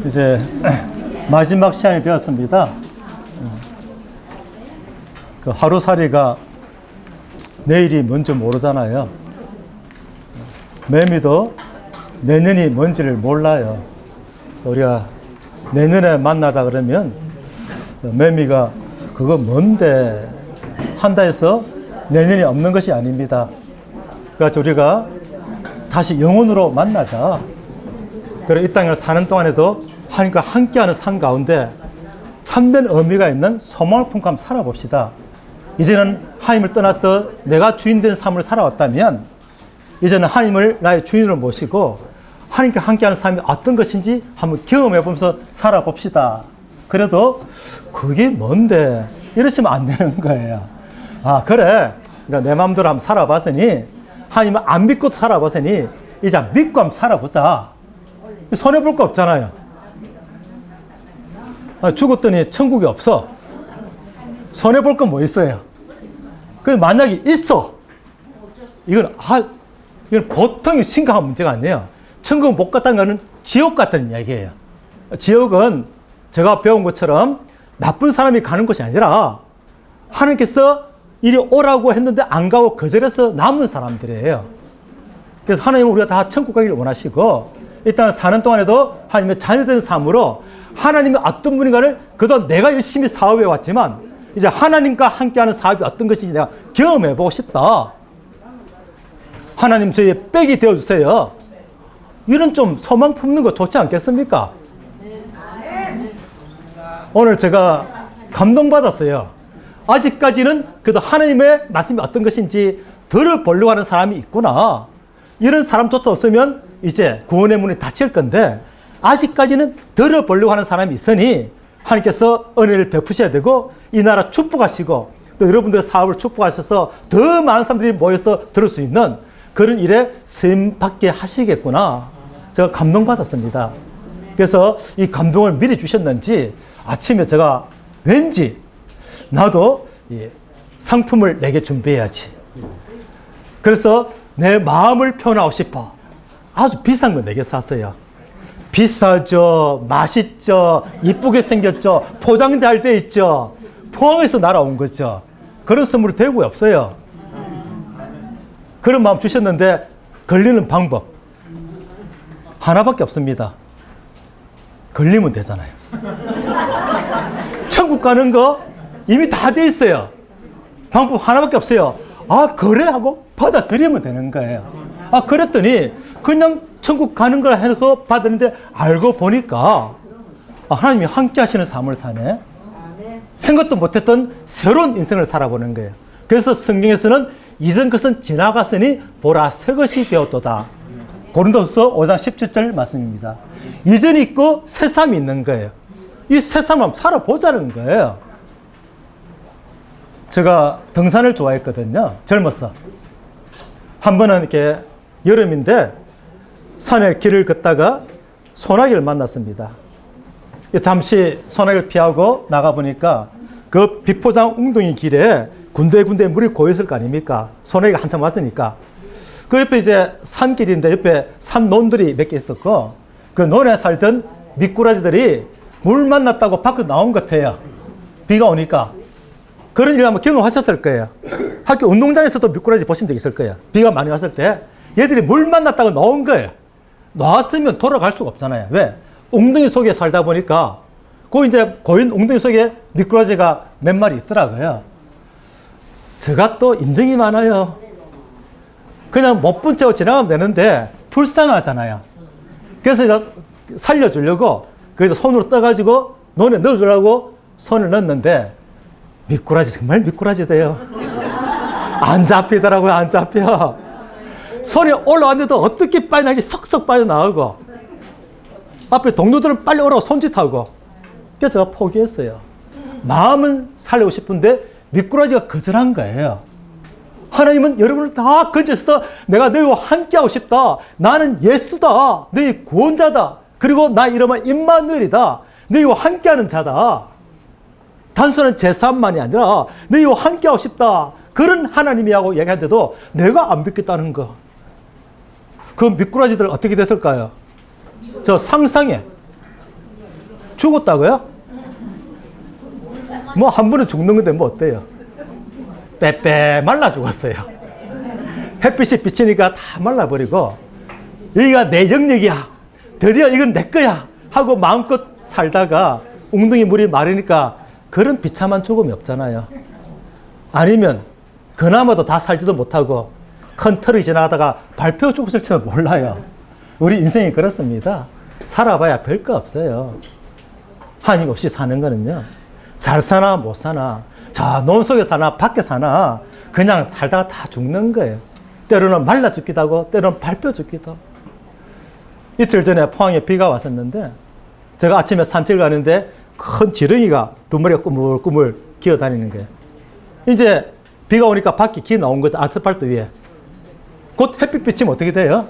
이제 마지막 시간이 되었습니다. 그 하루살이가 내일이 뭔지 모르잖아요. 매미도 내년이 뭔지를 몰라요. 우리가 내년에 만나자 그러면 매미가 그거 뭔데 한다 해서 내년이 없는 것이 아닙니다. 그래서 우리가 다시 영혼으로 만나자. 그래 이 땅을 사는 동안에도 하나님과 함께하는 삶 가운데 참된 의미가 있는 소망을 품고 한번 살아봅시다. 이제는 하나님을 떠나서 내가 주인된 삶을 살아왔다면 이제는 하나님을 나의 주인으로 모시고 하나님과 함께하는 삶이 어떤 것인지 한번 경험해보면서 살아봅시다. 그래도 그게 뭔데 이러시면 안 되는 거예요. 아 그래 내 마음대로 한번 살아봤으니 하나님을 안 믿고 살아봤으니 이제 믿고 한번 살아보자. 손해볼 거 없잖아요. 죽었더니 천국이 없어. 손해볼 건 뭐 있어요? 만약에 있어. 이건 보통 심각한 문제가 아니에요. 천국 못 갔다는 것은 지옥 같다는 이야기예요. 지옥은 제가 배운 것처럼 나쁜 사람이 가는 곳이 아니라 하나님께서 이리 오라고 했는데 안 가고 거절해서 남은 사람들이에요. 그래서 하나님은 우리가 다 천국 가기를 원하시고 일단 사는 동안에도 하나님의 자녀된 삶으로 하나님이 어떤 분인가를 그동안 내가 열심히 사업해 왔지만 이제 하나님과 함께하는 사업이 어떤 것인지 내가 경험해보고 싶다. 하나님 저희 백이 되어주세요. 이런 좀 소망 품는 거 좋지 않겠습니까? 오늘 제가 감동받았어요. 아직까지는 그래도 하나님의 말씀이 어떤 것인지 들어보려고 하는 사람이 있구나. 이런 사람조차 없으면 이제 구원의 문이 닫힐 건데 아직까지는 들어보려고 하는 사람이 있으니 하나님께서 은혜를 베푸셔야 되고 이 나라 축복하시고 또 여러분들의 사업을 축복하셔서 더 많은 사람들이 모여서 들을 수 있는 그런 일에 쓰임받게 하시겠구나. 제가 감동받았습니다. 그래서 이 감동을 미리 주셨는지 아침에 제가 왠지 나도 이 상품을 내게 준비해야지. 그래서 내 마음을 표현하고 싶어. 아주 비싼 거 내게 샀어요. 비싸죠, 맛있죠, 이쁘게 생겼죠, 포장잘 돼 있죠. 포항에서 날아온 거죠. 그런 선물이 대구에 없어요. 그런 마음 주셨는데 걸리는 방법 하나밖에 없습니다. 걸리면 되잖아요. 천국 가는 거 이미 다 돼 있어요. 방법 하나밖에 없어요. 아 그래 하고 받아들이면 되는 거예요. 아 그랬더니 그냥 천국 가는 걸 해서 받았는데 알고 보니까 하나님이 함께 하시는 삶을 사네. 생각도 못했던 새로운 인생을 살아보는 거예요. 그래서 성경에서는 이전 것은 지나갔으니 보라 새 것이 되었도다. 고린도후서 5장 17절 말씀입니다. 이전이 있고 새삼이 있는 거예요. 이 새삼을 한번 살아보자는 거예요. 제가 등산을 좋아했거든요. 젊었어. 한 번은 이렇게 여름인데 산에 길을 걷다가 소나기를 만났습니다. 잠시 소나기를 피하고 나가보니까 그 비포장 웅덩이 길에 군데군데 물이 고였을 거 아닙니까? 소나기가 한참 왔으니까. 그 옆에 이제 산길인데 옆에 산논들이 몇 개 있었고 그 논에 살던 미꾸라지들이 물 만났다고 밖으로 나온 것 같아요. 비가 오니까. 그런 일을 한번 경험하셨을 거예요. 학교 운동장에서도 미꾸라지 보신 적 있을 거예요. 비가 많이 왔을 때 얘들이 물 만났다고 나온 거예요. 나왔으면 돌아갈 수가 없잖아요. 왜? 웅덩이 속에 살다 보니까 그 이제 고인 웅덩이 속에 미꾸라지가 몇 마리 있더라고요. 제가 또 인정이 많아요. 그냥 못 본 채로 지나가면 되는데 불쌍하잖아요. 그래서 살려주려고 그래서 손으로 떠가지고 논에 넣어주려고 손을 넣었는데 미꾸라지 정말 미꾸라지 돼요. 안 잡히더라고요. 안 잡혀. 손이 올라왔는데도 어떻게 빠져나가지 쏙쏙 빠져나가고 앞에 동료들은 빨리 오라고 손짓하고 그래서 제가 포기했어요. 마음은 살리고 싶은데 미꾸라지가 거절한 거예요. 하나님은 여러분을 다 건져서 내가 너희와 함께하고 싶다. 나는 예수다. 너희 구원자다. 그리고 나 이름은 임마누엘이다. 너희와 함께하는 자다. 단순한 제사만이 아니라 너희와 함께하고 싶다. 그런 하나님이라고 얘기하는데도 내가 안 믿겠다는 거. 그 미꾸라지들 어떻게 됐을까요? 저 상상해. 죽었다고요? 뭐 한 번은 죽는 건데 뭐 어때요? 빼빼 말라 죽었어요. 햇빛이 비치니까 다 말라버리고 여기가 내 영역이야. 드디어 이건 내 거야. 하고 마음껏 살다가 웅덩이 물이 마르니까 그런 비참한 죽음이 없잖아요. 아니면 그나마도 다 살지도 못하고 큰 털이 지나가다가 밟혀 죽었을지도 몰라요. 우리 인생이 그렇습니다. 살아봐야 별거 없어요. 하나님 없이 사는 거는요. 잘 사나 못 사나 자, 논 속에 사나 밖에 사나 그냥 살다가 다 죽는 거예요. 때로는 말라 죽기도 하고 때로는 밟혀 죽기도 하고. 이틀 전에 포항에 비가 왔었는데 제가 아침에 산책을 가는데 큰 지렁이가 두 마리가 꾸물꾸물 기어다니는 거예요. 이제 비가 오니까 밖에 기 나온 거죠. 아스팔트 위에. 곧 햇빛 비치면 어떻게 돼요?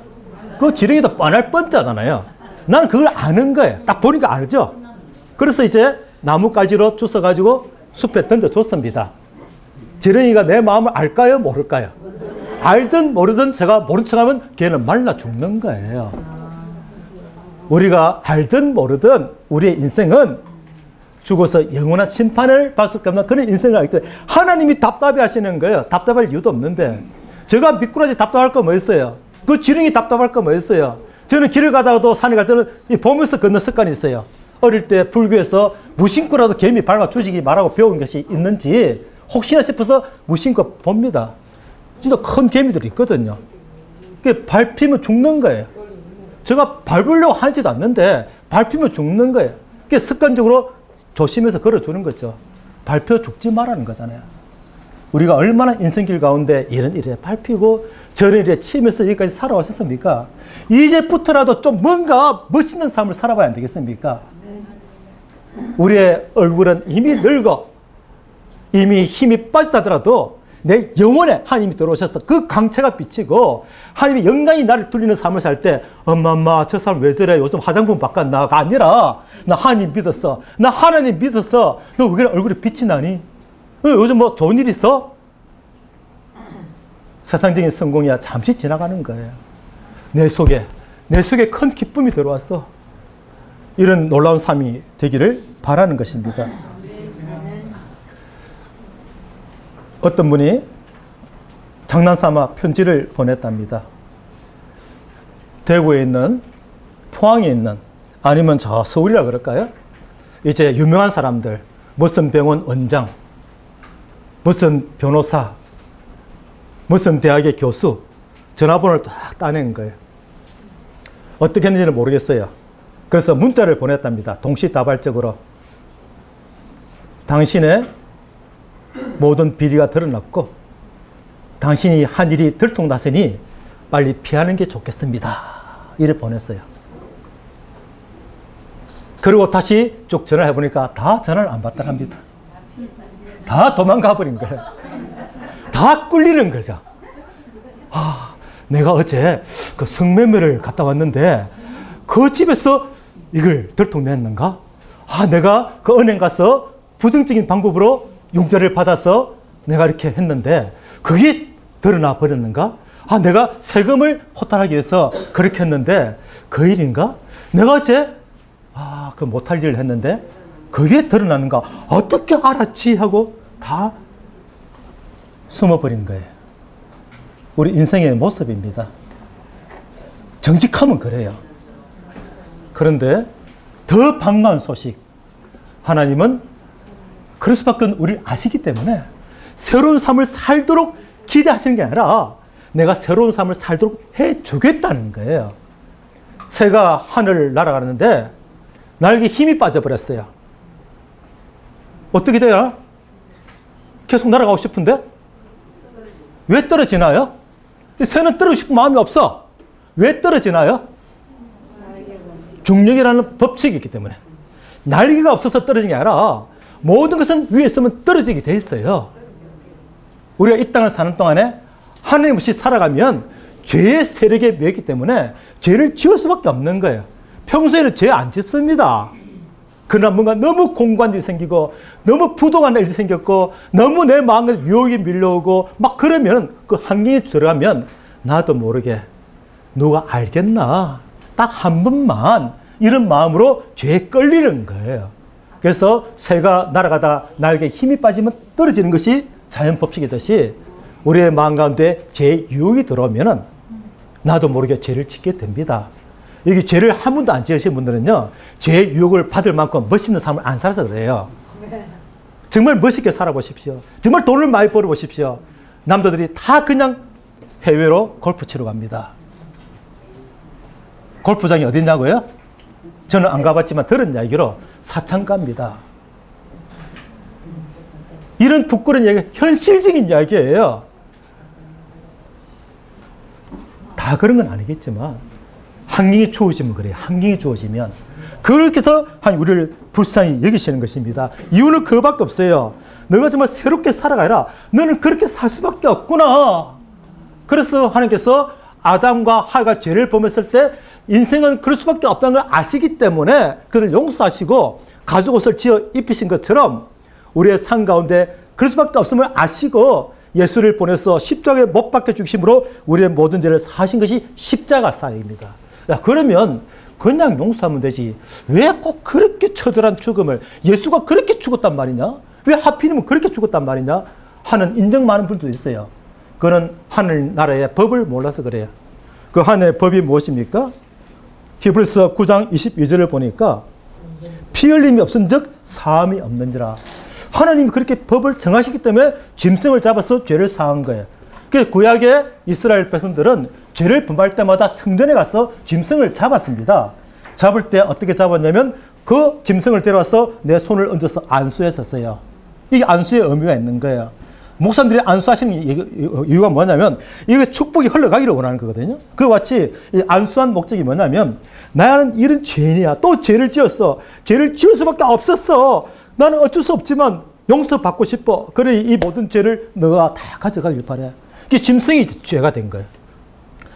그 지렁이도 뻔할 뻔짜잖아요. 나는 그걸 아는 거예요. 딱 보니까 알죠? 그래서 이제 나뭇가지로 주워가지고 숲에 던져줬습니다. 지렁이가 내 마음을 알까요? 모를까요? 알든 모르든 제가 모른 척하면 걔는 말라 죽는 거예요. 우리가 알든 모르든 우리의 인생은 죽어서 영원한 심판을 받을 수밖에 없는 그런 인생을 하기 때문에 하나님이 답답해 하시는 거예요. 답답할 이유도 없는데 제가 미꾸라지 답답할 거 뭐 있어요? 그 지렁이 답답할 거 뭐 있어요? 저는 길을 가다가도 산에 갈 때는 보면서 걷는 습관이 있어요. 어릴 때 불교에서 무심코라도 개미 밟아 죽이지 말라고 배운 것이 있는지 혹시나 싶어서 무심코 봅니다. 진짜 큰 개미들이 있거든요. 그게 밟히면 죽는 거예요. 제가 밟으려고 하지도 않는데 밟히면 죽는 거예요. 그게 습관적으로 조심해서 걸어주는 거죠. 밟혀 죽지 말라는 거잖아요. 우리가 얼마나 인생길 가운데 이런 일에 밟히고 저런 일에 치면서 여기까지 살아오셨습니까? 이제부터라도 좀 뭔가 멋있는 삶을 살아봐야 안 되겠습니까? 우리의 얼굴은 이미 늙어 이미 힘이 빠졌다더라도 내 영혼에 하나님이 들어오셔서 그 강체가 비치고 하나님의 영광이 나를 돌리는 삶을 살 때 엄마 저 사람 왜 저래 요즘 화장품 바꿨나가 아니라 나 하나님 믿었어. 나 하나님 믿었어. 너 왜 그래 얼굴에 빛이 나니? 요즘 뭐 좋은 일 있어? 세상적인 성공이야 잠시 지나가는 거예요. 내 속에 큰 기쁨이 들어왔어. 이런 놀라운 삶이 되기를 바라는 것입니다. 어떤 분이 장난삼아 편지를 보냈답니다. 대구에 있는, 포항에 있는, 아니면 저 서울이라 그럴까요? 이제 유명한 사람들, 무슨 병원 원장, 무슨 변호사, 무슨 대학의 교수, 전화번호를 딱 따낸 거예요. 어떻게 했는지는 모르겠어요. 그래서 문자를 보냈답니다. 동시다발적으로. 당신의 모든 비리가 드러났고 당신이 한 일이 들통났으니 빨리 피하는 게 좋겠습니다. 이래 보냈어요. 그리고 다시 쭉 전화를 해보니까 다 전화를 안 받더랍니다. 다 도망가 버린 거예요. 다 꿀리는 거죠. 아, 내가 어제 그 성매매를 갔다 왔는데 그 집에서 이걸 들통냈는가? 아, 내가 그 은행 가서 부정적인 방법으로 융자를 받아서 내가 이렇게 했는데 그게 드러나 버렸는가? 아, 내가 세금을 포탈하기 위해서 그렇게 했는데 그 일인가? 내가 어제 그 못할 일을 했는데 그게 드러나는가? 어떻게 알았지? 하고 다 숨어버린 거예요. 우리 인생의 모습입니다. 정직하면 그래요. 그런데 더 반가운 소식. 하나님은 그럴 수밖에 우리를 아시기 때문에 새로운 삶을 살도록 기대하시는 게 아니라 내가 새로운 삶을 살도록 해주겠다는 거예요. 새가 하늘을 날아가는데 날개에 힘이 빠져버렸어요. 어떻게 돼요? 계속 날아가고 싶은데 왜 떨어지나요? 새는 떨어지고 싶은 마음이 없어. 왜 떨어지나요? 중력이라는 법칙이 있기 때문에. 날개가 없어서 떨어지는 게 아니라 모든 것은 위에 있으면 떨어지게 돼 있어요. 우리가 이 땅을 사는 동안에 하나님 없이 살아가면 죄의 세력에 매기 때문에 죄를 지을 수밖에 없는 거예요. 평소에는 죄 안 짓습니다. 그러나 뭔가 너무 공고한 일이 생기고 너무 부도가 날 일이 생겼고 너무 내 마음에 유혹이 밀려오고 막 그러면 그 환경에 들어가면 나도 모르게 누가 알겠나 딱 한 번만 이런 마음으로 죄에 끌리는 거예요. 그래서 새가 날아가다 날개에 힘이 빠지면 떨어지는 것이 자연 법칙이듯이 우리의 마음 가운데 죄의 유혹이 들어오면 나도 모르게 죄를 짓게 됩니다. 여기 죄를 한 번도 안 지으신 분들은요, 죄의 유혹을 받을 만큼 멋있는 삶을 안 살아서 그래요. 정말 멋있게 살아보십시오. 정말 돈을 많이 벌어보십시오. 남자들이 다 그냥 해외로 골프 치러 갑니다. 골프장이 어딨냐고요? 저는 안 가봤지만 들은 이야기로 사창가입니다. 이런 부끄러운 이야기가 현실적인 이야기예요. 다 그런 건 아니겠지만 환경이 주어지면 그래요. 환경이 주어지면 그렇게 해서 우리를 불쌍히 여기시는 것입니다. 이유는 그거밖에 없어요. 너가 정말 새롭게 살아가라. 너는 그렇게 살 수밖에 없구나. 그래서 하나님께서 아담과 하와가 죄를 범했을 때 인생은 그럴 수밖에 없다는 걸 아시기 때문에 그를 용서하시고 가죽옷을 지어 입히신 것처럼 우리의 삶 가운데 그럴 수밖에 없음을 아시고 예수를 보내서 십자가에 못 박혀 죽으심으로 우리의 모든 죄를 사하신 것이 십자가 사역입니다. 야, 그러면 그냥 용서하면 되지. 왜 꼭 그렇게 처절한 죽음을, 예수가 그렇게 죽었단 말이냐? 왜 하필이면 그렇게 죽었단 말이냐? 하는 인정 많은 분도 있어요. 그거는 하늘나라의 법을 몰라서 그래요. 그 하늘의 법이 무엇입니까? 히브리서 9장 22절을 보니까 피 흘림이 없은 즉 사함이 없느니라. 하나님이 그렇게 법을 정하시기 때문에 짐승을 잡아서 죄를 사한 거예요. 그 구약의 이스라엘 백성들은 죄를 범할 때마다 성전에 가서 짐승을 잡았습니다. 잡을 때 어떻게 잡았냐면 그 짐승을 데려와서 내 손을 얹어서 안수했었어요. 이게 안수의 의미가 있는 거예요. 목사님들이 안수하시는 이유가 뭐냐면 이게 축복이 흘러가기를 원하는 거거든요. 그와 같이 이 안수한 목적이 뭐냐면 나는 이런 죄인이야. 또 죄를 지었어. 죄를 지을 수밖에 없었어. 나는 어쩔 수 없지만 용서받고 싶어. 그래 이 모든 죄를 너가 다 가져가길 바래. 이게 짐승이 죄가 된 거예요.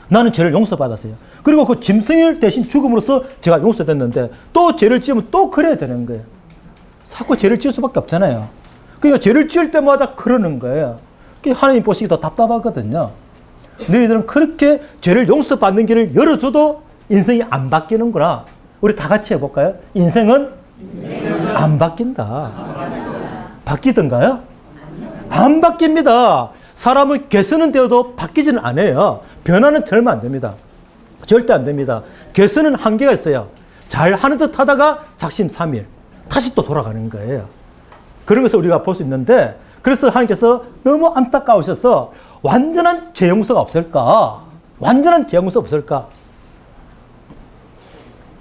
나는 죄를 용서받았어요. 그리고 그 짐승을 대신 죽음으로써 제가 용서됐는데 또 죄를 지으면 또 그래야 되는 거예요. 자꾸 죄를 지을 수밖에 없잖아요. 그러니까 죄를 지을 때마다 그러는 거예요. 하나님 보시기도 답답하거든요. 너희들은 그렇게 죄를 용서받는 길을 열어줘도 인생이 안 바뀌는구나. 우리 다 같이 해볼까요? 인생은 안 바뀐다. 바뀌던가요? 안 바뀝니다. 사람은 개선은 되어도 바뀌지는 않아요. 변화는 절대 안 됩니다. 절대 안 됩니다. 개선은 한계가 있어요. 잘 하는 듯 하다가 작심삼일 다시 또 돌아가는 거예요. 그런 것을 우리가 볼 수 있는데, 그래서 하나님께서 너무 안타까우셔서 완전한 죄 용서가 없을까? 완전한 죄 용서 없을까?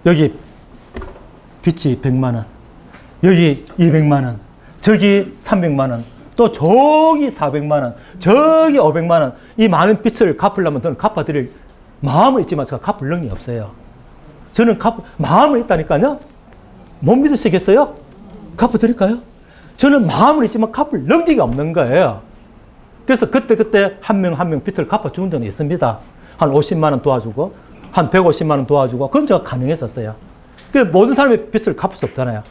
여기 빚이 100만 원, 여기 200만 원, 저기 300만 원, 또 저기 400만 원, 저기 500만 원, 이 많은 빚을 갚으려면 저는 갚아드릴 마음은 있지만 제가 갚을 능력이 없어요. 저는 마음은 있다니까요. 못 믿으시겠어요? 갚아드릴까요? 저는 마음은 있지만 갚을 능력이 없는 거예요. 그래서 그때 한 명 한 명 빚을 갚아주는 적은 있습니다. 한 50만 원 도와주고, 한 150만 원 도와주고, 그건 제가 가능했었어요. 모든 사람의 빚을 갚을 수 없잖아요.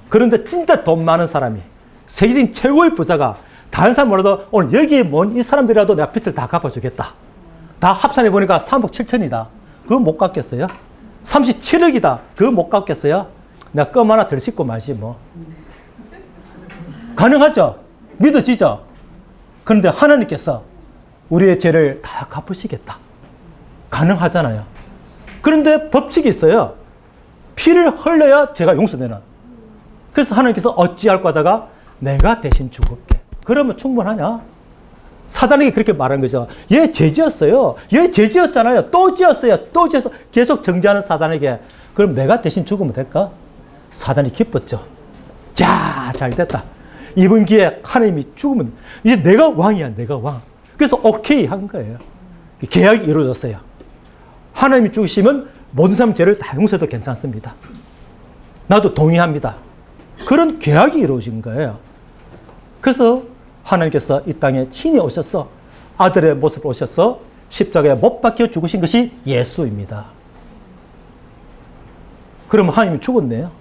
그런데 진짜 돈 많은 사람이, 세계적인 최고의 부자가 다른 사람 몰라도 오늘 여기에 온 이 사람들이라도 내가 빚을 다 갚아주겠다. 다 합산해 보니까 3억 7천이다. 그거 못 갚겠어요? 37억이다. 그거 못 갚겠어요? 내가 껌 하나 덜 씻고 마시 뭐. 가능하죠? 믿어지죠? 그런데 하나님께서 우리의 죄를 다 갚으시겠다. 가능하잖아요. 그런데 법칙이 있어요. 피를 흘려야 죄가 용서되는. 그래서 하나님께서 어찌할 거다가 내가 대신 죽을게. 그러면 충분하냐? 사단에게 그렇게 말한 거죠. 얘 죄지었어요. 얘 죄지었잖아요. 또 지었어요. 또 지어서 계속 정죄하는 사단에게 그럼 내가 대신 죽으면 될까? 사단이 기뻤죠. 자, 잘 됐다. 이번 기회에 하나님이 죽으면 이제 내가 왕이야. 내가 왕. 그래서 오케이 한 거예요. 계약이 이루어졌어요. 하나님이 죽으시면 모든 사람 죄를 다 용서해도 괜찮습니다. 나도 동의합니다. 그런 계약이 이루어진 거예요. 그래서 하나님께서 이 땅에 친히 오셔서 아들의 모습으로 오셔서 십자가에 못 박혀 죽으신 것이 예수입니다. 그러면 하나님이 죽었네요.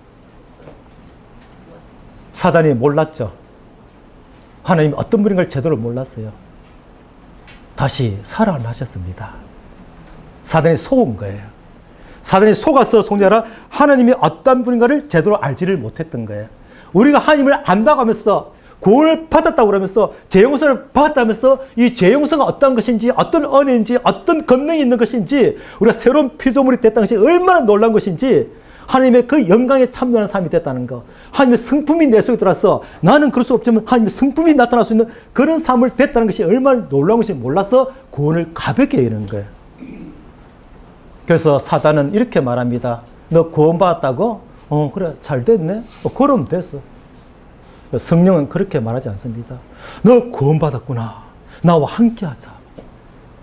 사단이 몰랐죠. 하나님이 어떤 분인가를 제대로 몰랐어요. 다시 살아나셨습니다. 사단이 속은 거예요. 사단이 속아서 속냐라 하나님이 어떤 분인가를 제대로 알지를 못했던 거예요. 우리가 하나님을 안다고 하면서 구원을 받았다고 그러면서 죄용서를 받았다면서 이 죄용서가 어떤 것인지 어떤 은혜인지 어떤 권능이 있는 것인지 우리가 새로운 피조물이 됐다는 것이 얼마나 놀라운 것인지 하나님의 그 영광에 참여하는 삶이 됐다는 거. 하나님의 성품이 내 속에 들어와서 나는 그럴 수 없지만 하나님의 성품이 나타날 수 있는 그런 삶을 됐다는 것이 얼마나 놀라운 것인지 몰라서 구원을 가볍게 여기는 거예요. 그래서 사단은 이렇게 말합니다. 너 구원받았다고? 그래 잘 됐네. 그럼 됐어. 성령은 그렇게 말하지 않습니다. 너 구원받았구나. 나와 함께하자.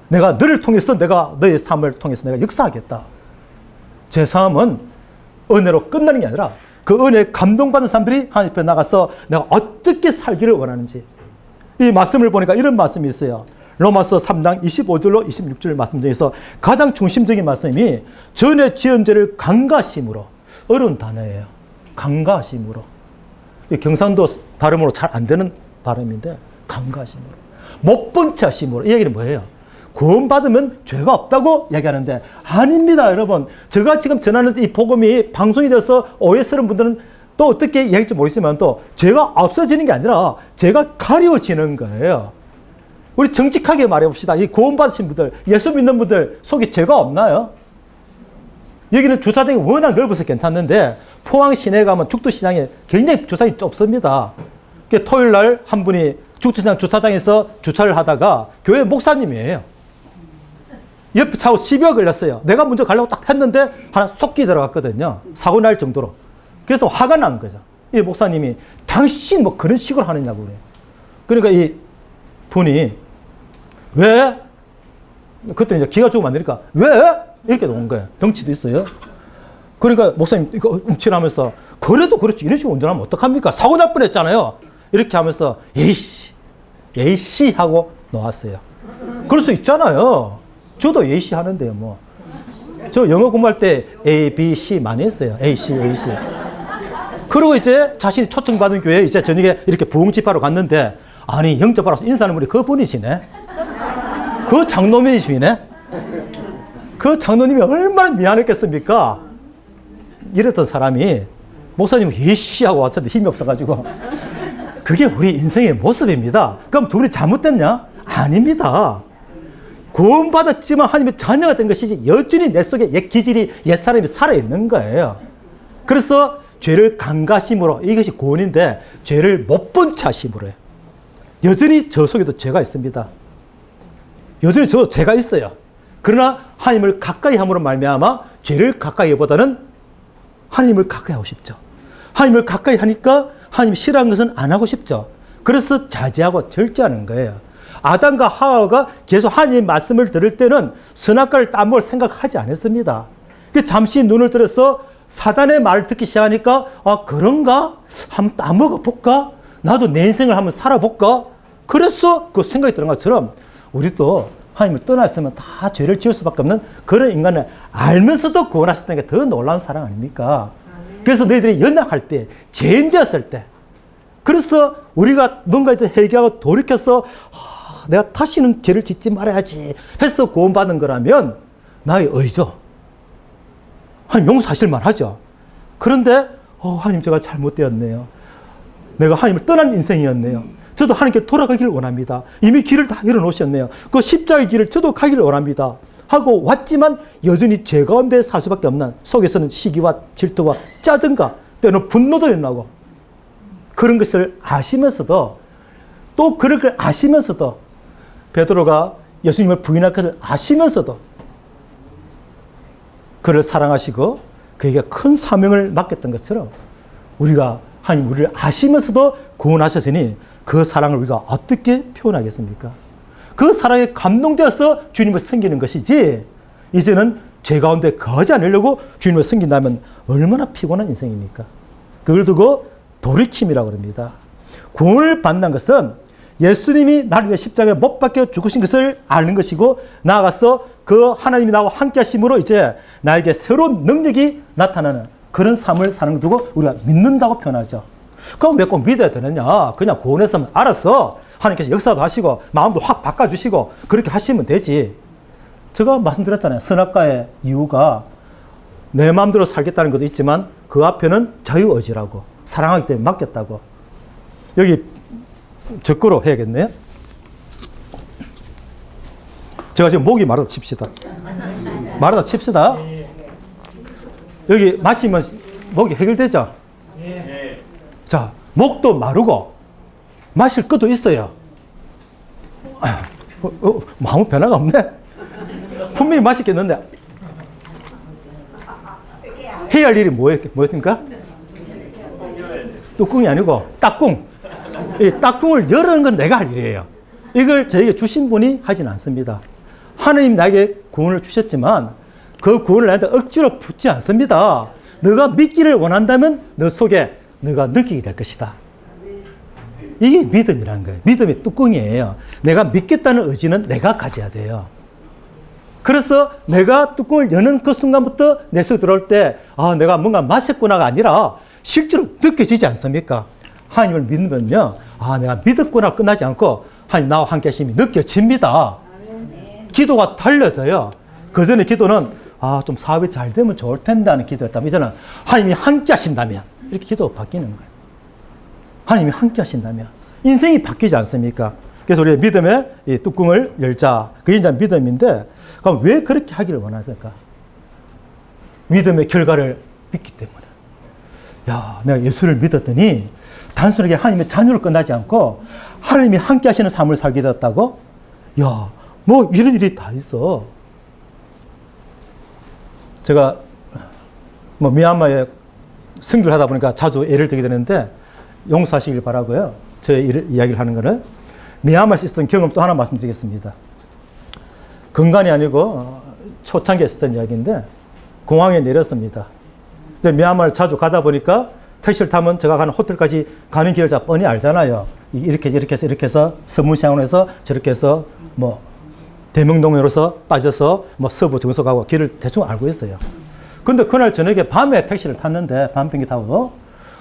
내가 너를 통해서 내가 너의 삶을 통해서 내가 역사하겠다. 제 삶은 은혜로 끝나는 게 아니라 그 은혜에 감동받는 사람들이 하나님 앞에 나가서 내가 어떻게 살기를 원하는지. 이 말씀을 보니까 이런 말씀이 있어요. 로마서 3장 25절로 26절 말씀 중에서 가장 중심적인 말씀이 전에 지은 죄를 강가심으로. 어려운 단어예요. 강가심으로. 경상도 발음으로 잘 안 되는 발음인데 강가심으로. 못 본 채 하심으로. 이 얘기는 뭐예요? 구원받으면 죄가 없다고 얘기하는데 아닙니다, 여러분. 제가 지금 전하는 이 복음이 방송이 돼서 오해스러운 분들은 또 어떻게 얘기할지 모르지만 또 죄가 없어지는 게 아니라 죄가 가려지는 거예요. 우리 정직하게 말해봅시다. 이 구원받으신 분들, 예수 믿는 분들 속에 죄가 없나요? 여기는 주차장이 워낙 넓어서 괜찮는데 포항 시내에 가면 죽도시장에 굉장히 주차장이 좁습니다. 토요일 날 한 분이 죽도시장 주차장에서 주차를 하다가 교회 목사님이에요. 옆에 차고 시비가 걸렸어요. 내가 먼저 가려고 딱 했는데 하나 쏙 끼 들어갔거든요. 사고 날 정도로. 그래서 화가 난 거죠. 이 목사님이 당신 뭐 그런 식으로 하느냐고 그래요. 그러니까 이 분이 왜? 그때 이제 기가 조금 안 되니까 왜? 이렇게 나온 거예요. 덩치도 있어요. 그러니까 목사님 이거 움찔하면서 그래도 그렇지 이런 식으로 운전하면 어떡합니까? 사고 날 뻔했잖아요. 이렇게 하면서 예이씨 하고 놓았어요. 그럴 수 있잖아요. 저도 예이씨 하는데요, 뭐. 저 영어 공부할 때 A, B, C 많이 했어요. A씨. 그리고 이제 자신이 초청받은 교회에 이제 저녁에 이렇게 부흥집하러 갔는데 아니 영접하러 인사하는 분이 그분이시네. 그 장로님이시네. 그 장로님이 얼마나 미안했겠습니까? 이랬던 사람이 목사님 예씨 하고 왔는데 힘이 없어가지고 그게 우리 인생의 모습입니다. 그럼 두 분이 잘못됐냐? 아닙니다. 구원받았지만 하나님의 자녀가 된 것이지 여전히 내 속에 옛 기질이 옛 사람이 살아있는 거예요. 그래서 죄를 강가심으로 이것이 구원인데 죄를 못 본 차심으로 해요. 여전히 저 속에도 죄가 있습니다. 여전히 저 죄가 있어요. 그러나 하나님을 가까이 함으로 말미암아 죄를 가까이 보다는 하나님을 가까이 하고 싶죠. 하나님을 가까이 하니까 하나님이 싫어하는 것은 안 하고 싶죠. 그래서 자제하고 절제하는 거예요. 아담과 하와가 계속 하나님의 말씀을 들을 때는 선악과를 따먹을 생각하지 않았습니다. 잠시 눈을 들어서 사단의 말을 듣기 시작하니까 아 그런가? 한번 따먹어 볼까? 나도 내 인생을 한번 살아볼까? 그래서 그 생각이 드는 것처럼 우리도 하나님을 떠났으면 다 죄를 지을 수밖에 없는 그런 인간을 알면서도 구원하셨다는 게 더 놀라운 사랑 아닙니까? 그래서 너희들이 연약할 때, 죄인 되었을 때, 그래서 우리가 뭔가 이제 회개하고 돌이켜서 내가 다시는 죄를 짓지 말아야지 해서 구원받은 거라면 나의 의죠. 하나님 용서하실만 하죠. 그런데 하나님 제가 잘못되었네요. 내가 하나님을 떠난 인생이었네요. 저도 하나님께 돌아가기를 원합니다. 이미 길을 다 열어놓으셨네요. 그 십자가의 길을 저도 가기를 원합니다. 하고 왔지만 여전히 죄 가운데 살 수밖에 없는 속에서는 시기와 질투와 짜증과 때로는 분노도 일어나고 그런 것을 아시면서도 또 그럴 걸 아시면서도 베드로가 예수님을 부인할 것을 아시면서도 그를 사랑하시고 그에게 큰 사명을 맡겼던 것처럼 우리가 하나님 우리를 아시면서도 구원하셨으니 그 사랑을 우리가 어떻게 표현하겠습니까? 그 사랑에 감동되어서 주님을 섬기는 것이지 이제는 죄 가운데 거하지 않으려고 주님을 섬긴다면 얼마나 피곤한 인생입니까? 그걸 두고 돌이킴이라고 합니다. 구원을 받는 것은 예수님이 나를 위해 십자가에 못 박혀 죽으신 것을 아는 것이고 나아가서 그 하나님이 나와 함께 하심으로 이제 나에게 새로운 능력이 나타나는 그런 삶을 사는 걸 두고 우리가 믿는다고 표현하죠. 그럼 왜 꼭 믿어야 되느냐? 그냥 구원했으면 알았어. 하나님께서 역사도 하시고 마음도 확 바꿔주시고 그렇게 하시면 되지. 제가 말씀드렸잖아요. 선악과의 이유가 내 마음대로 살겠다는 것도 있지만 그 앞에는 자유의지라고 사랑하기 때문에 맡겼다고. 여기 적고로 해야겠네요. 제가 지금 목이 마르다 칩시다. 마르다 칩시다. 여기 마시면 목이 해결되죠? 자, 목도 마르고 마실 것도 있어요. 아무 변화가 없네. 분명히 맛있겠는데 해야 할 일이 뭐였습니까? 뚜껑이 아니고 딱꿍. 이 딱꿍을 열는 건 내가 할 일이에요. 이걸 저에게 주신 분이 하진 않습니다. 하나님 나에게 구원을 주셨지만 그 구원을 나한테 억지로 붙지 않습니다. 너가 믿기를 원한다면 너 속에 너가 느끼게 될 것이다. 이게 믿음이라는 거예요. 믿음의 뚜껑이에요. 내가 믿겠다는 의지는 내가 가져야 돼요. 그래서 내가 뚜껑을 여는 그 순간부터 내 속에 들어올 때 내가 뭔가 마셨구나가 아니라 실제로 느껴지지 않습니까? 하나님을 믿으면요. 내가 믿었구나 끝나지 않고 하나님 나와 함께 하심이 느껴집니다. 기도가 달려져요. 그 전에 기도는 좀 사업이 잘 되면 좋을 텐데 하는 기도였다면 이제는 하나님이 함께 하신다면 이렇게 기도가 바뀌는 거예요. 하나님이 함께 하신다면 인생이 바뀌지 않습니까? 그래서 우리 믿음의 이 뚜껑을 열자. 그게 이제 믿음인데 그럼 왜 그렇게 하기를 원하실까? 믿음의 결과를 믿기 때문에. 야, 내가 예수를 믿었더니 단순하게 하나님의 자녀로 끝나지 않고 하나님이 함께 하시는 삶을 살게 되었다고? 야, 뭐 이런 일이 다 있어. 제가 미얀마에 선교를 하다 보니까 자주 예를 들게 되는데 용서하시길 바라고요. 저의 이야기를 하는 거는 미얀마에서 있었던 경험 또 하나 말씀드리겠습니다. 근간이 아니고 초창기에 있었던 이야기인데 공항에 내렸습니다. 근데 미얀마를 자주 가다 보니까 택시를 타면 제가 가는 호텔까지 가는 길을 자 뻔히 알잖아요. 이렇게 해서 서문시장으로 저렇게 해서 대명동으로서 빠져서 서부 정서 가고 길을 대충 알고 있어요. 근데 그날 저녁에 밤에 택시를 탔는데 밤 비행기 타고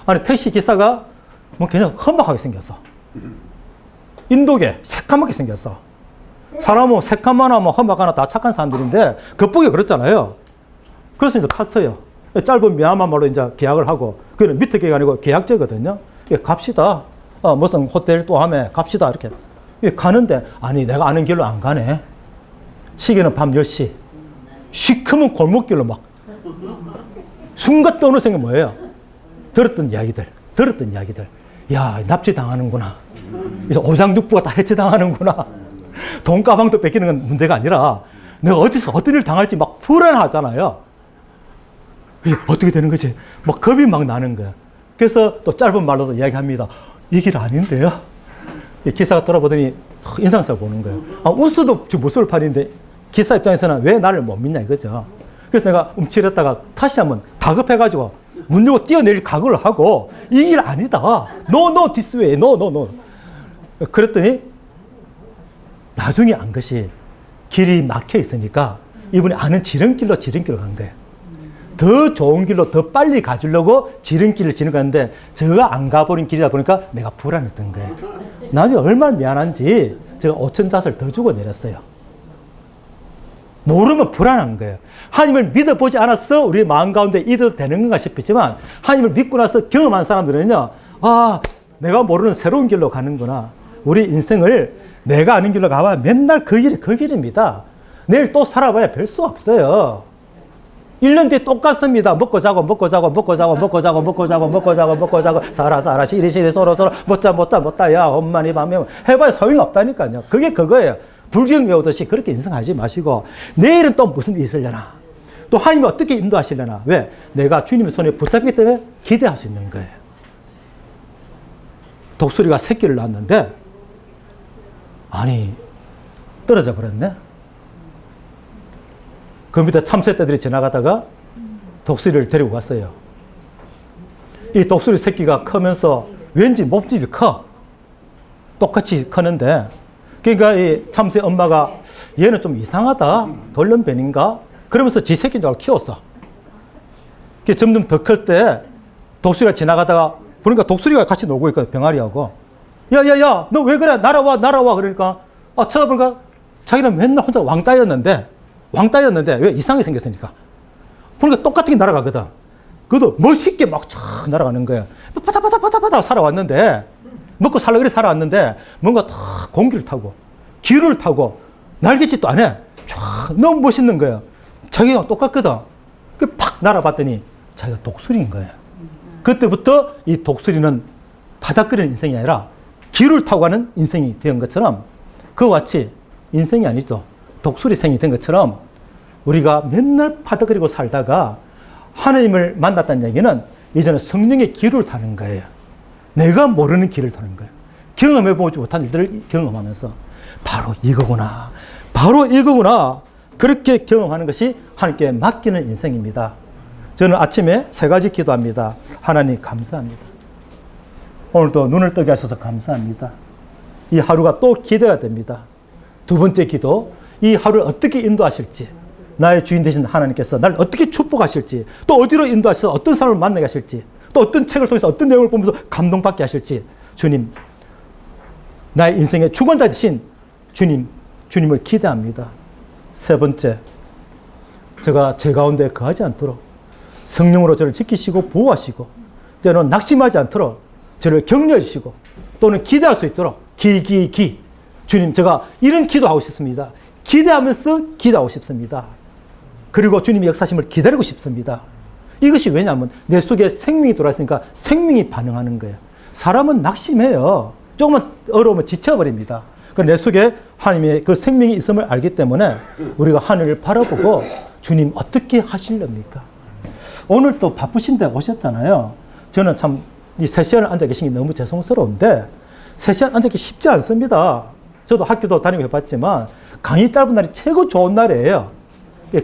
아니 택시 기사가 그냥 험악하게 생겼어. 인도계 새까맣게 생겼어. 사람은 새까마나 험악하나 다 착한 사람들인데 겉보기가 그렇잖아요. 그래서 이제 탔어요. 짧은 미얀마 말로 이제 계약을 하고 그는 밑에 계약이 아니고 계약제거든요. 갑시다. 무슨 호텔 또 하면 갑시다 이렇게. 가는데 아니 내가 아는 길로 안 가네. 시계는 밤 10시. 시커먼 골목길로 막 순간 떠오르는 생각이 뭐예요? 들었던 이야기들. 야, 납치당하는구나. 그래서 오장육부가 다 해체당하는구나. 돈가방도 뺏기는 건 문제가 아니라 내가 어디서 어떤 일을 당할지 막 불안하잖아요. 어떻게 되는 거지? 겁이 막 나는 거야. 그래서 또 짧은 말로도 이야기합니다. 이 길 아닌데요? 이 기사가 돌아보더니 인상써 보는 거예요. 우스도 지금 무술 판인데 기사 입장에서는 왜 나를 못 믿냐 이거죠. 그래서 내가 움츠렸다가 다시 한번 다급해가지고 문 열고 뛰어내릴 각오를 하고 이 길 아니다. No, no, this way. No, no, no. 그랬더니 나중에 안 것이 길이 막혀 있으니까 이분이 아는 지름길로 간 거예요. 더 좋은 길로 더 빨리 가주려고 지름길을 지나갔는데 제가 안 가버린 길이다 보니까 내가 불안했던 거예요. 나중에 얼마나 미안한지 제가 5,000잣을 더 주고 내렸어요. 모르면 불안한 거예요. 하나님을 믿어보지 않았어 우리 마음 가운데 이대로 되는 건가 싶지만 하나님을 믿고 나서 경험한 사람들은요. 내가 모르는 새로운 길로 가는구나. 우리 인생을 내가 아는 길로 가봐야 맨날 그 길입니다. 내일 또 살아봐야 별 수 없어요. 1년 뒤에 똑같습니다. 먹고 자고 살아 시리 서로 못자 야 엄마니 밤에 해봐야 소용이 없다니까요. 그게 그거예요. 불경 외우듯이 그렇게 인생하지 마시고 내일은 또 무슨 일이 있으려나 또 하나님이 어떻게 인도하시려나 왜? 내가 주님의 손에 붙잡기 때문에 기대할 수 있는 거예요. 독수리가 새끼를 낳았는데 떨어져 버렸네. 그 밑에 참새떼들이 지나가다가 독수리를 데리고 갔어요. 이 독수리 새끼가 크면서 왠지 몸집이 커. 똑같이 크는데 그러니까 이 참새 엄마가 얘는 좀 이상하다. 돌연변인가? 그러면서 지 새끼인 줄 키웠어. 점점 더 클 때 독수리가 지나가다가 보니까 독수리가 같이 놀고 있거든. 병아리하고. 야야야 너 왜 그래? 날아와. 그러니까 쳐다보니까 자기는 맨날 혼자 왕따였는데 왜? 이상하게 생겼으니까. 보니까 똑같게 날아가거든. 그것도 멋있게 막 촥 날아가는 거야. 바다바다 살아왔는데 먹고 살라 그래 살아왔는데 뭔가 다 공기를 타고 기류를 타고 날개짓도 안 해. 쫙 너무 멋있는 거예요. 자기가 똑같거든. 팍 날아봤더니 자기가 독수리인 거예요. 그때부터 이 독수리는 바닥거리는 인생이 아니라 기류를 타고 가는 인생이 된 것처럼 그와 같이 인생이 아니죠. 독수리생이 된 것처럼 우리가 맨날 바닥거리고 살다가 하나님을 만났다는 얘기는 이제는 성령의 기류를 타는 거예요. 내가 모르는 길을 타는 거예요. 경험해보지 못한 일들을 경험하면서 바로 이거구나. 그렇게 경험하는 것이 하나님께 맡기는 인생입니다. 저는 아침에 3가지 기도합니다. 하나님 감사합니다. 오늘도 눈을 뜨게 하셔서 감사합니다. 이 하루가 또 기대가 됩니다. 2번째 기도, 이 하루를 어떻게 인도하실지, 나의 주인 되신 하나님께서 나를 어떻게 축복하실지, 또 어디로 인도하셔서 어떤 사람을 만나게 하실지, 또 어떤 책을 통해서 어떤 내용을 보면서 감동받게 하실지, 주님, 나의 인생의 주권자 되신 주님을 기대합니다. 3번째, 제가 제 가운데 거하지 않도록 성령으로 저를 지키시고 보호하시고 때로는 낙심하지 않도록 저를 격려해 주시고 또는 기대할 수 있도록 주님 제가 이런 기도하고 싶습니다. 기대하면서 기도하고 싶습니다. 그리고 주님의 역사심을 기다리고 싶습니다. 이것이 왜냐하면 내 속에 생명이 들어왔으니까 생명이 반응하는 거예요. 사람은 낙심해요. 조금만 어려우면 지쳐버립니다. 내 속에 하나님의 그 생명이 있음을 알기 때문에 우리가 하늘을 바라보고 주님 어떻게 하실렵니까? 오늘 또 바쁘신데 오셨잖아요. 저는 참 이 3시간을 앉아 계신 게 너무 죄송스러운데 3시간 앉아 계기 쉽지 않습니다. 저도 학교도 다니고 해봤지만 강의 짧은 날이 최고 좋은 날이에요.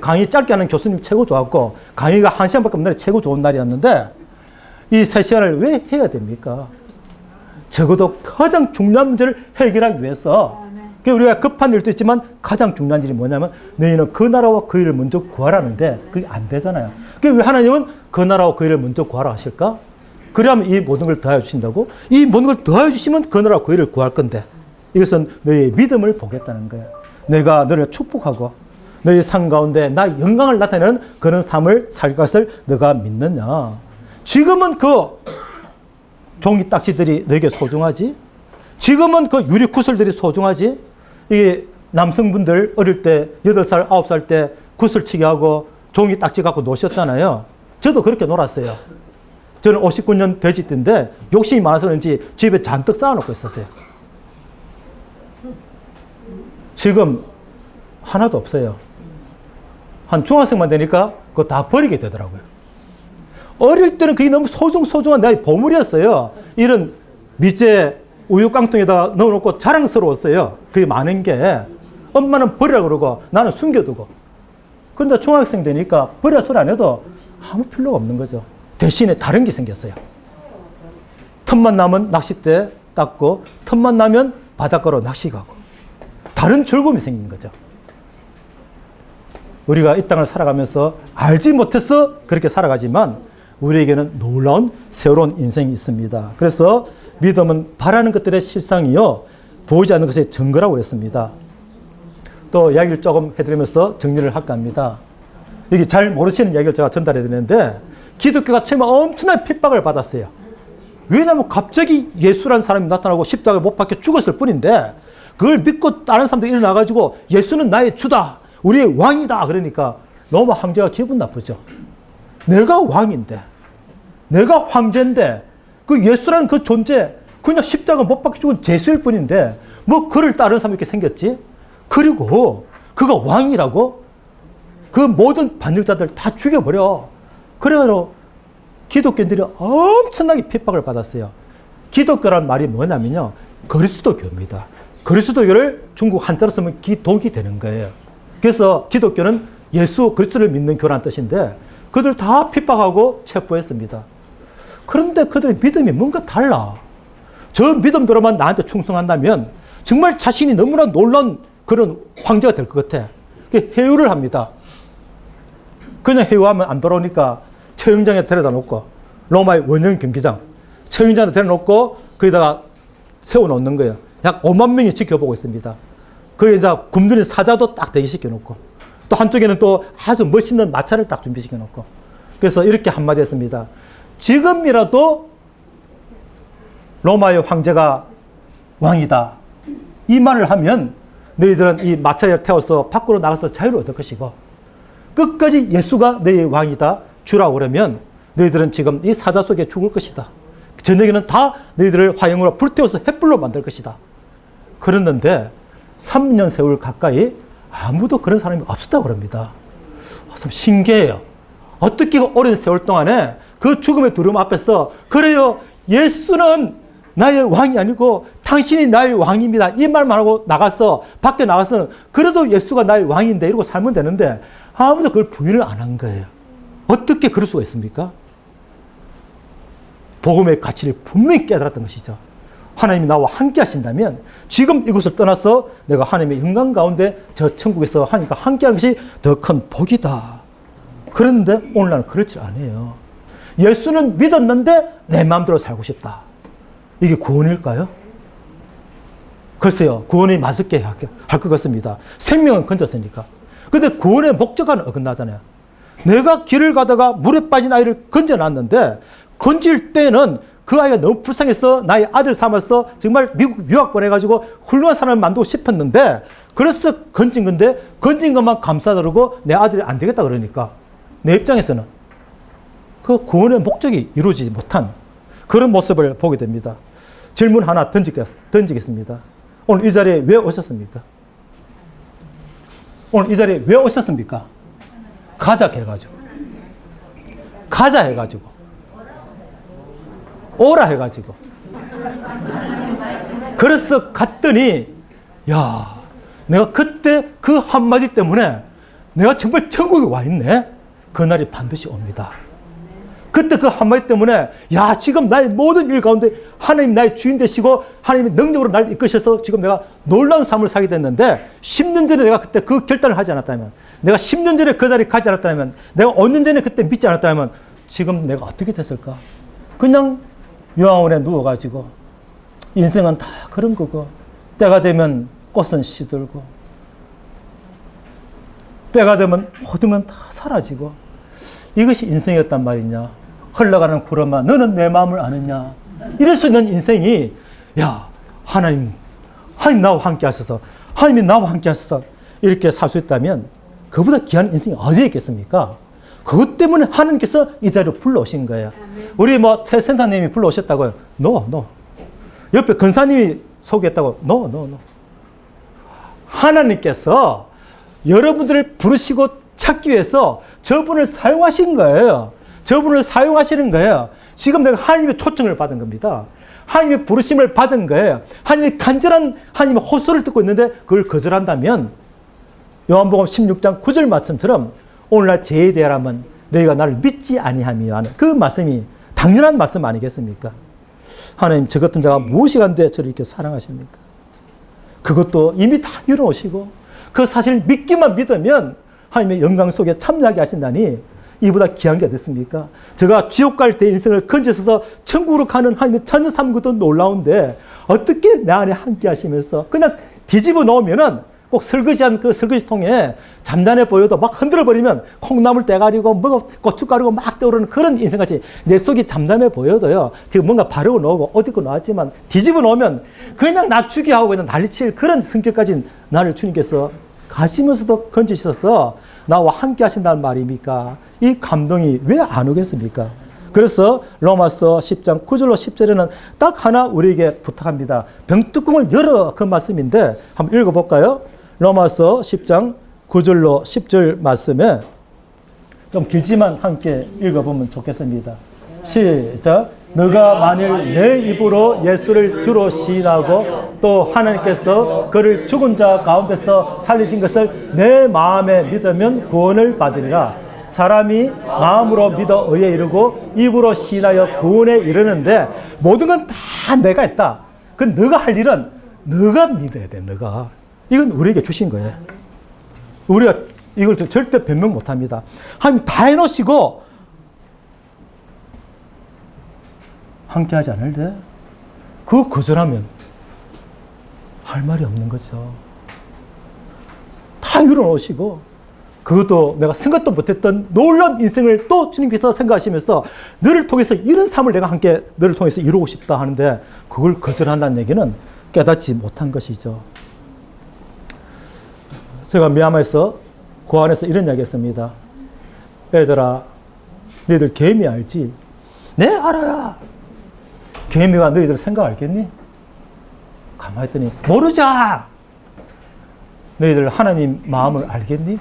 강의 짧게 하는 교수님 최고 좋았고 강의가 1시간밖에 없는 날이 최고 좋은 날이었는데 이 3시간을 왜 해야 됩니까? 적어도 가장 중요한 문제를 해결하기 위해서 우리가 급한 일도 있지만 가장 중요한 일이 뭐냐면 너희는 그 나라와 그 일을 먼저 구하라는데 그게 안 되잖아요. 왜 하나님은 그 나라와 그 일을 먼저 구하라 하실까? 그러면 이 모든 걸 더하여 주신다고? 이 모든 걸 더하여 주시면 그 나라와 그 일을 구할 건데 이것은 너희의 믿음을 보겠다는 거예요. 내가 너를 축복하고 너희 삶 가운데 나 영광을 나타내는 그런 삶을 살 것을 너가 믿느냐? 지금은 그 종이 딱지들이 너에게 소중하지? 지금은 그 유리 구슬들이 소중하지? 이게 남성분들 어릴 때 8살, 9살 때 구슬치기 하고 종이 딱지 갖고 노셨잖아요. 저도 그렇게 놀았어요. 저는 59년 돼지 때인데 욕심이 많아서 그런지 집에 잔뜩 쌓아놓고 있었어요. 지금 하나도 없어요. 한 중학생만 되니까 그거 다 버리게 되더라고요. 어릴 때는 그게 너무 소중한 나의 보물이었어요. 이런 미제 우유 깡통에다 넣어놓고 자랑스러웠어요. 그게 많은 게. 엄마는 버리라 그러고 나는 숨겨두고. 그런데 중학생 되니까 버려 소리 안 해도 아무 필요가 없는 거죠. 대신에 다른 게 생겼어요. 틈만 나면 낚싯대 닦고 틈만 나면 바닷가로 낚시 가고 다른 즐거움이 생긴 거죠. 우리가 이 땅을 살아가면서 알지 못해서 그렇게 살아가지만 우리에게는 놀라운 새로운 인생이 있습니다. 그래서 믿음은 바라는 것들의 실상이요 보이지 않는 것의 증거라고 했습니다. 또 이야기를 조금 해드리면서 정리를 할까 합니다. 이게 잘 모르시는 이야기를 제가 전달해 드리는데 기독교가 처음에 엄청난 핍박을 받았어요. 왜냐하면 갑자기 예수라는 사람이 나타나고 십자가에 못 박혀 죽었을 뿐인데 그걸 믿고 다른 사람들이 일어나가지고 예수는 나의 주다. 우리의 왕이다. 그러니까 로마 황제가 기분 나쁘죠. 내가 왕인데 내가 황제인데 그 예수라는 그 존재 그냥 십자가 못 박혀 죽은 죄수일 뿐인데 뭐 그를 따르는 사람이 이렇게 생겼지. 그리고 그가 왕이라고 그 모든 반역자들 다 죽여버려. 그래가지고 기독교인들이 엄청나게 핍박을 받았어요. 기독교란 말이 뭐냐면요. 그리스도교입니다. 그리스도교를 중국 한자로 쓰면 기독이 되는 거예요. 그래서 기독교는 예수 그리스도를 믿는 교라는 뜻인데 그들 다 핍박하고 체포했습니다. 그런데 그들의 믿음이 뭔가 달라. 저 믿음대로만 나한테 충성한다면 정말 자신이 너무나 놀라운 그런 황제가 될 것 같아. 회유를 합니다. 그냥 회유하면 안 돌아오니까 처형장에 데려다 놓고 로마의 원형 경기장 처형장에 데려다 놓고 거기다가 세워놓는 거예요. 약 5만 명이 지켜보고 있습니다. 거기 이제 굶주린 사자도 딱 대기시켜 놓고 또 한쪽에는 또 아주 멋있는 마차를 딱 준비시켜 놓고 그래서 이렇게 한마디 했습니다. 지금이라도 로마의 황제가 왕이다. 이 말을 하면 너희들은 이 마차를 태워서 밖으로 나가서 자유를 얻을 것이고 끝까지 예수가 너희의 왕이다 주라고 그러면 너희들은 지금 이 사자 속에 죽을 것이다. 저녁에는 다 너희들을 화형으로 불태워서 횃불로 만들 것이다. 그랬는데 3년 세월 가까이 아무도 그런 사람이 없었다고 그럽니다. 참 신기해요. 어떻게 오랜 세월 동안에 그 죽음의 두려움 앞에서 그래요. 예수는 나의 왕이 아니고 당신이 나의 왕입니다. 이 말만 하고 나가서 밖에 나가서 그래도 예수가 나의 왕인데 이러고 살면 되는데 아무도 그걸 부인을 안 한 거예요. 어떻게 그럴 수가 있습니까? 복음의 가치를 분명히 깨달았던 것이죠. 하나님이 나와 함께 하신다면 지금 이곳을 떠나서 내가 하나님의 영광 가운데 저 천국에서 하나님과 함께 하는 것이 더 큰 복이다. 그런데 오늘날은 그렇지 않아요. 예수는 믿었는데 내 마음대로 살고 싶다. 이게 구원일까요? 글쎄요. 구원이 맞을게 할 것 같습니다. 생명은 건졌으니까. 근데 구원의 목적과는 어긋나잖아요. 내가 길을 가다가 물에 빠진 아이를 건져놨는데 건질 때는 그 아이가 너무 불쌍해서 나의 아들 삼아서 정말 미국 유학 보내가지고 훌륭한 사람을 만들고 싶었는데 그래서 건진 건데 건진 것만 감사드리고 내 아들이 안 되겠다 그러니까 내 입장에서는 그 구원의 목적이 이루어지지 못한 그런 모습을 보게 됩니다. 질문 하나 던지겠습니다. 오늘 이 자리에 왜 오셨습니까? 오늘 이 자리에 왜 오셨습니까? 가자 해가지고. 가자 해가지고. 오라 해가지고. 그래서 갔더니 야, 내가 그때 그 한마디 때문에 내가 정말 천국에 와 있네. 그날이 반드시 옵니다. 그때 그 한마디 때문에 야, 지금 나의 모든 일 가운데 하나님 나의 주인 되시고 하나님의 능력으로 나를 이끄셔서 지금 내가 놀라운 삶을 살게 됐는데 10년 전에 내가 그때 그 결단을 하지 않았다면 내가 10년 전에 그 자리에 가지 않았다면 내가 5년 전에 그때 믿지 않았다면 지금 내가 어떻게 됐을까? 그냥 요양원에 누워가지고 인생은 다 그런 거고 때가 되면 꽃은 시들고 때가 되면 모든 건 다 사라지고 이것이 인생이었단 말이냐. 흘러가는 구름아 너는 내 마음을 아느냐. 이럴 수 있는 인생이 야 하나님 나와 함께 하셔서 하나님이 나와 함께 하셔서 이렇게 살 수 있다면 그보다 귀한 인생이 어디에 있겠습니까? 그것 때문에 하나님께서 이 자리로 불러오신 거예요. 우리 최 선사님이 불러오셨다고요? No. 옆에 근사님이 소개했다고? No. 하나님께서 여러분들을 부르시고 찾기 위해서 저분을 사용하신 거예요. 저분을 사용하시는 거예요. 지금 내가 하나님의 초청을 받은 겁니다. 하나님의 부르심을 받은 거예요. 하나님의 간절한 하나님의 호소를 듣고 있는데 그걸 거절한다면 요한복음 16장 9절 말씀처럼 오늘날 죄에 대하라면 너희가 나를 믿지 아니하며 하는 그 말씀이 당연한 말씀 아니겠습니까? 하나님 저 같은 자가 무엇이 간데 저를 이렇게 사랑하십니까? 그것도 이미 다 이루어오시고 그 사실을 믿기만 믿으면 하나님의 영광 속에 참여하게 하신다니 이보다 귀한 게 어딨습니까? 제가 지옥 갈 때 인생을 건져서 천국으로 가는 하나님의 전혀 삶도 놀라운데 어떻게 내 안에 함께 하시면서 그냥 뒤집어 놓으면은 꼭 설거지한 그 설거지통에 잠잠해 보여도 막 흔들어 버리면 콩나물 대가리고 뭐 고춧가루고 막 떠오르는 그런 인생같이 내 속이 잠잠해 보여도요. 지금 뭔가 바르고 놓고 옷 입고 나왔지만 뒤집어 놓으면 그냥 낮추게 하고 그냥 난리칠 그런 성격까지 나를 주님께서 가시면서도 건지셔서 나와 함께 하신다는 말입니까? 이 감동이 왜 안 오겠습니까? 그래서 로마서 10장 9절로 10절에는 딱 하나 우리에게 부탁합니다. 병뚜껑을 열어 그 말씀인데 한번 읽어볼까요? 로마서 10장 9절로 10절 말씀에 좀 길지만 함께 읽어보면 좋겠습니다. 시작. 너가 만일 내 입으로 예수를 주로 시인하고 또 하나님께서 그를 죽은 자 가운데서 살리신 것을 내 마음에 믿으면 구원을 받으리라. 사람이 마음으로 믿어 의에 이르고 입으로 시인하여 구원에 이르는데 모든 건 다 내가 했다. 그 너가 할 일은 너가 믿어야 돼. 너가. 이건 우리에게 주신 거예요. 우리가 이걸 절대 변명 못합니다. 하나님 다 해놓으시고 함께하지 않을 때 그거 거절하면 할 말이 없는 거죠. 다 이뤄놓으시고 그것도 내가 생각도 못했던 놀라운 인생을 또 주님께서 생각하시면서 너를 통해서 이런 삶을 내가 함께 너를 통해서 이루고 싶다 하는데 그걸 거절한다는 얘기는 깨닫지 못한 것이죠. 제가 미얀마에서 고안에서 이런 이야기 했습니다. 얘들아, 너희들 개미 알지? 네, 알아요. 개미가 너희들 생각 알겠니? 가만히 있더니 모르자. 너희들 하나님 마음을 알겠니?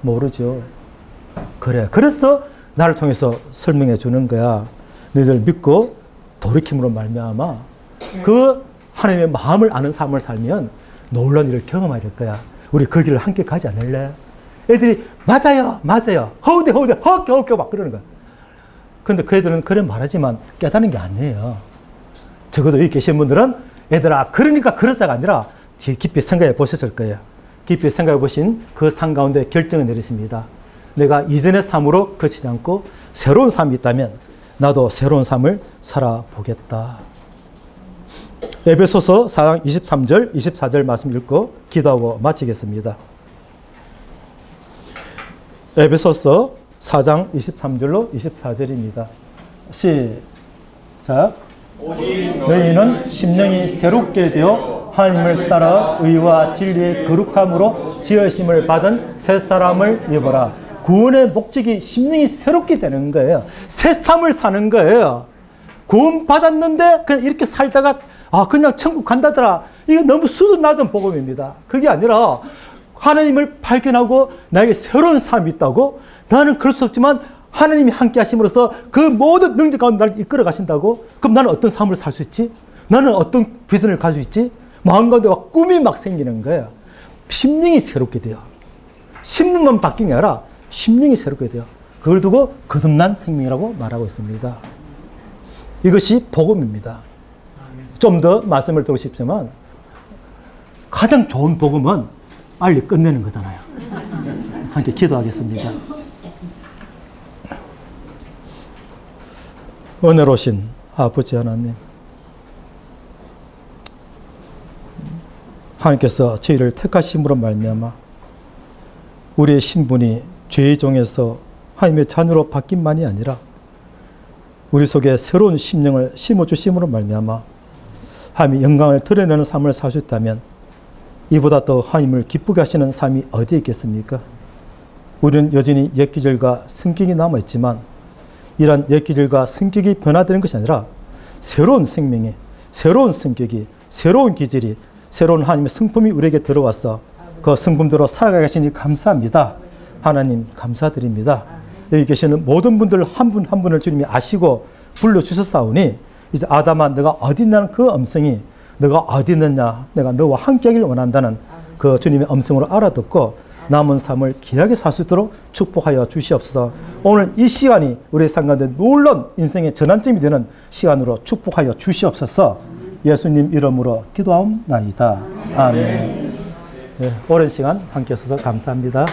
모르죠. 그래. 그래서 나를 통해서 설명해 주는 거야. 너희들 믿고 돌이킴으로 말미암아 그 하나님의 마음을 아는 삶을 살면 놀라운 일을 경험하게 될 거야. 우리 그 길을 함께 가지 않을래? 애들이 맞아요. 허우대 허우겨 막 그러는 거야. 그런데 그 애들은 그래 말하지만 깨닫는 게 아니에요. 적어도 여기 계신 분들은 얘들아 그러니까 그러자가 아니라 깊이 생각해 보셨을 거예요. 깊이 생각해 보신 그 삶 가운데 결정을 내리십니다. 내가 이전의 삶으로 그치지 않고 새로운 삶이 있다면 나도 새로운 삶을 살아보겠다. 에베소서 4장 23절, 24절 말씀 읽고 기도하고 마치겠습니다. 에베소서 4장 23절로 24절입니다. 시작. 너희는 심령이 새롭게 되어 하나님을 따라 의와 진리의 거룩함으로 지으심을 받은 새 사람을 입어라. 구원의 목적이 심령이 새롭게 되는 거예요. 새 삶을 사는 거예요. 구원 받았는데 그냥 이렇게 살다가 그냥 천국 간다더라. 이게 너무 수준 낮은 복음입니다. 그게 아니라 하나님을 발견하고 나에게 새로운 삶이 있다고? 나는 그럴 수 없지만 하나님이 함께 하심으로써 그 모든 능력 가운데 나를 이끌어 가신다고? 그럼 나는 어떤 삶을 살 수 있지? 나는 어떤 비전을 가지고 있지? 마음 가운데 막 꿈이 막 생기는 거예요. 심령이 새롭게 돼요. 신분만 바뀐 게 아니라 심령이 새롭게 돼요. 그걸 두고 거듭난 생명이라고 말하고 있습니다. 이것이 복음입니다. 좀 더 말씀을 드리고 싶지만 가장 좋은 복음은 빨리 끝내는 거잖아요. 함께 기도하겠습니다. 은혜로우신 아버지 하나님, 하나님께서 저희를 택하심으로 말미암아 우리의 신분이 죄의 종에서 하나님의 자녀로 바뀐만이 아니라 우리 속에 새로운 심령을 심어주심으로 말미암아 하나님의 영광을 드러내는 삶을 살 수 있다면 이보다 더 하나님을 기쁘게 하시는 삶이 어디에 있겠습니까? 우리는 여전히 옛 기질과 성격이 남아있지만 이러한 옛 기질과 성격이 변화되는 것이 아니라 새로운 생명이, 새로운 성격이, 새로운 기질이, 새로운 하나님의 성품이 우리에게 들어와서 그 성품대로 살아가게 하시니 감사합니다. 하나님 감사드립니다. 여기 계시는 모든 분들 한 분 한 분을 주님이 아시고 불러주셨사오니 이제 아담아 너가 어디 있냐는 그 음성이 너가 어디 있느냐 내가 너와 함께하기를 원한다는 그 주님의 음성으로 알아듣고 남은 삶을 귀하게 살 수 있도록 축복하여 주시옵소서. 오늘 이 시간이 우리 상가들 놀라운 인생의 전환점이 되는 시간으로 축복하여 주시옵소서. 예수님 이름으로 기도하옵나이다. 아멘. 네, 오랜 시간 함께 있어서 감사합니다.